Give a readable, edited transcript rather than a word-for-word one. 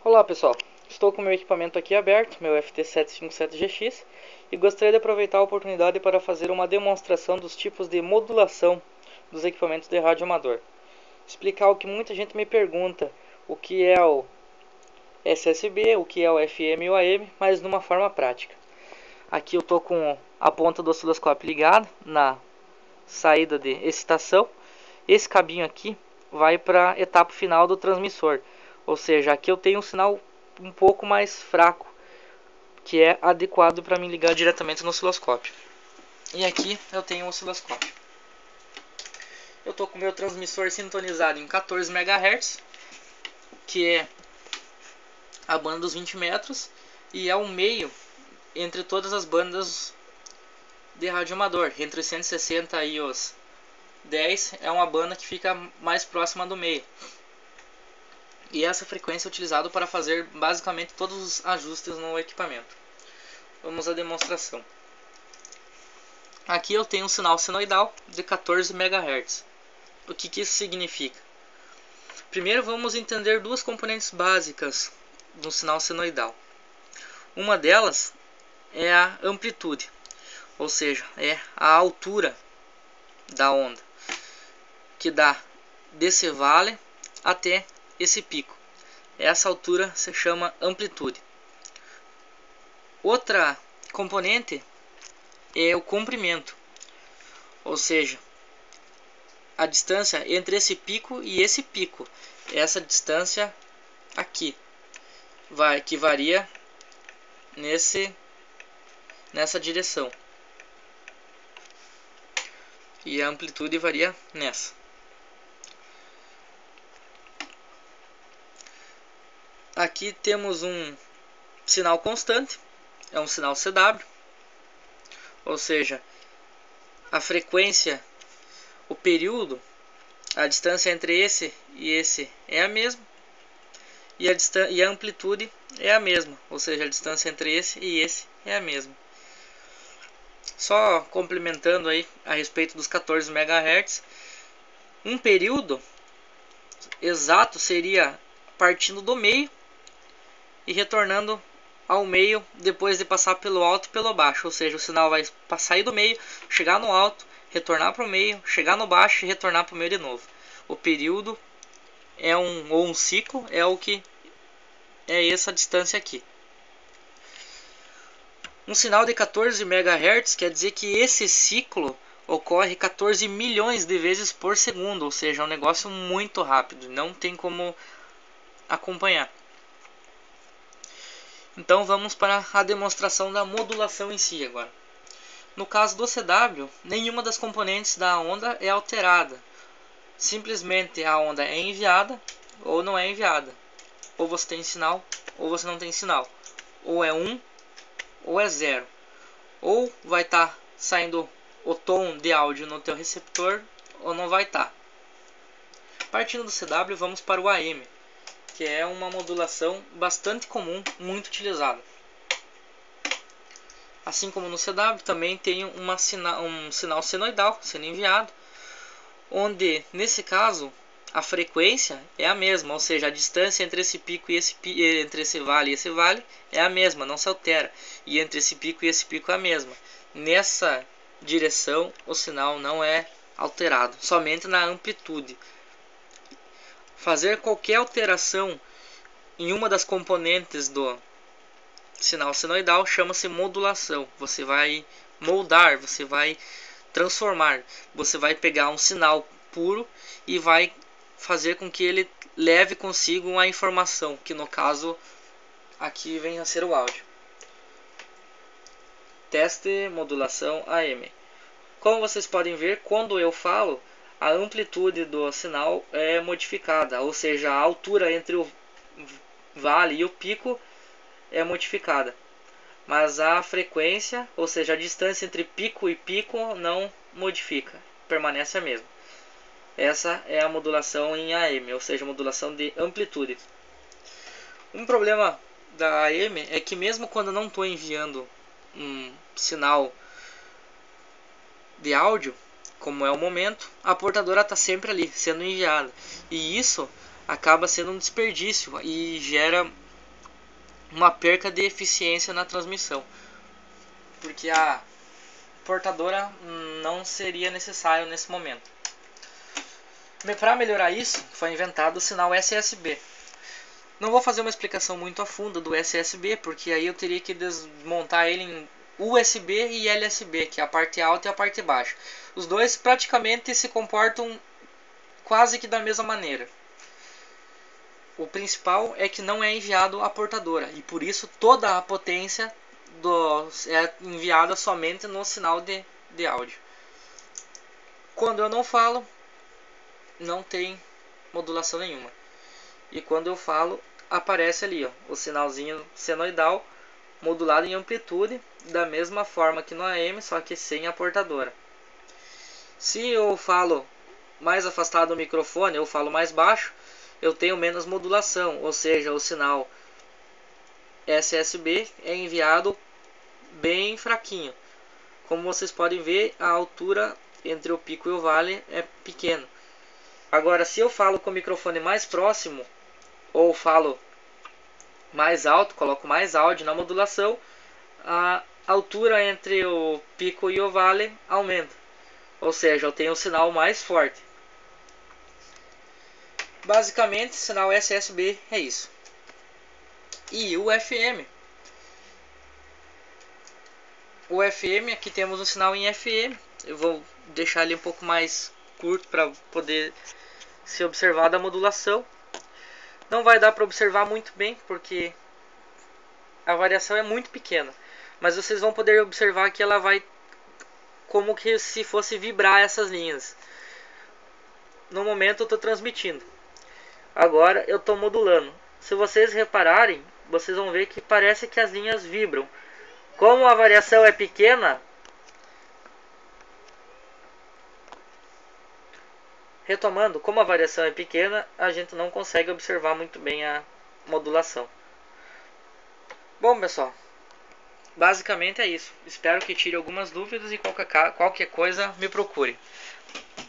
Olá pessoal, estou com meu equipamento aqui aberto, meu FT757GX, e gostaria de aproveitar a oportunidade para fazer uma demonstração dos tipos de modulação dos equipamentos de rádio amador. Explicar o que muita gente me pergunta, o que é o SSB, o que é o FM e o AM, mas numa forma prática. Aqui eu estou com a ponta do osciloscópio ligada na saída de excitação. Esse cabinho aqui vai para a etapa final do transmissor. Ou seja, aqui eu tenho um sinal um pouco mais fraco, que é adequado para me ligar diretamente no osciloscópio. E aqui eu tenho um osciloscópio. Eu estou com o meu transmissor sintonizado em 14 MHz, que é a banda dos 20 metros, e é o meio entre todas as bandas de rádio amador. Entre os 160 e os 10 é uma banda que fica mais próxima do meio. E essa frequência é utilizada para fazer basicamente todos os ajustes no equipamento. Vamos à demonstração. Aqui eu tenho um sinal senoidal de 14 MHz. O que isso significa? Primeiro vamos entender duas componentes básicas do sinal senoidal. Uma delas é a amplitude, ou seja, é a altura da onda, que dá desse vale até esse pico. Essa altura se chama amplitude. Outra componente é o comprimento, ou seja, a distância entre esse pico e esse pico. Essa distância aqui que varia nessa direção, e a amplitude varia nessa. Aqui temos um sinal constante, é um sinal CW, ou seja, a frequência, o período, a distância entre esse e esse é a mesma, e a amplitude é a mesma, ou seja, a distância entre esse e esse é a mesma. Só complementando aí a respeito dos 14 MHz, um período exato seria partindo do meio e retornando ao meio depois de passar pelo alto e pelo baixo, ou seja, o sinal vai sair do meio, chegar no alto, retornar para o meio, chegar no baixo e retornar para o meio de novo. O período é um ciclo, é o que é essa distância aqui. Um sinal de 14 MHz quer dizer que esse ciclo ocorre 14 milhões de vezes por segundo, ou seja, é um negócio muito rápido, não tem como acompanhar. Então vamos para a demonstração da modulação em si agora. No caso do CW, nenhuma das componentes da onda é alterada. Simplesmente a onda é enviada ou não é enviada. Ou você tem sinal ou você não tem sinal. Ou é 1 ou é 0. Ou vai estar saindo o tom de áudio no teu receptor ou não vai estar. Partindo do CW, vamos para o AM, que é uma modulação bastante comum, muito utilizada. Assim como no CW, também tem um sinal senoidal sendo enviado, onde nesse caso a frequência é a mesma, ou seja, a distância entre esse pico e entre esse vale é a mesma, não se altera, e entre esse pico e esse pico é a mesma. Nessa direção o sinal não é alterado, somente na amplitude. Fazer qualquer alteração em uma das componentes do sinal senoidal chama-se modulação. Você vai moldar, você vai transformar, você vai pegar um sinal puro e vai fazer com que ele leve consigo uma informação, que no caso aqui vem a ser o áudio. Teste modulação AM. Como vocês podem ver, quando eu falo, a amplitude do sinal é modificada, ou seja, a altura entre o vale e o pico é modificada, mas a frequência, ou seja, a distância entre pico e pico não modifica, permanece a mesma. Essa é a modulação em AM, ou seja, modulação de amplitude. Um problema da AM é que mesmo quando eu não estou enviando um sinal de áudio, como é o momento, a portadora está sempre ali, sendo enviada. E isso acaba sendo um desperdício e gera uma perca de eficiência na transmissão, porque a portadora não seria necessário nesse momento. Para melhorar isso, foi inventado o sinal SSB. Não vou fazer uma explicação muito a fundo do SSB, porque aí eu teria que desmontar ele em USB e LSB, que é a parte alta e a parte baixa. Os dois praticamente se comportam quase que da mesma maneira. O principal é que não é enviado a portadora, e por isso toda a potência é enviada somente no sinal de áudio. Quando eu não falo, não tem modulação nenhuma. E quando eu falo, aparece ali ó, o sinalzinho senoidal modulado em amplitude, da mesma forma que no AM, só que sem a portadora. Se eu falo mais afastado do microfone, eu falo mais baixo, eu tenho menos modulação, ou seja, o sinal SSB é enviado bem fraquinho. Como vocês podem ver, a altura entre o pico e o vale é pequena. Agora, se eu falo com o microfone mais próximo, ou falo mais alto, coloco mais áudio na modulação, a altura entre o pico e o vale aumenta. Ou seja, eu tenho um sinal mais forte. Basicamente, sinal SSB é isso. E o FM. O FM, aqui temos um sinal em FM. Eu vou deixar ele um pouco mais curto para poder ser observada a modulação. Não vai dar para observar muito bem, porque a variação é muito pequena. Mas vocês vão poder observar que ela vai como que se fosse vibrar essas linhas. No momento eu estou transmitindo. Agora eu estou modulando. Se vocês repararem, vocês vão ver que parece que as linhas vibram. Como a variação é pequena, retomando, como a variação é pequena, a gente não consegue observar muito bem a modulação. Bom, pessoal, basicamente é isso. Espero que tire algumas dúvidas e qualquer coisa me procure.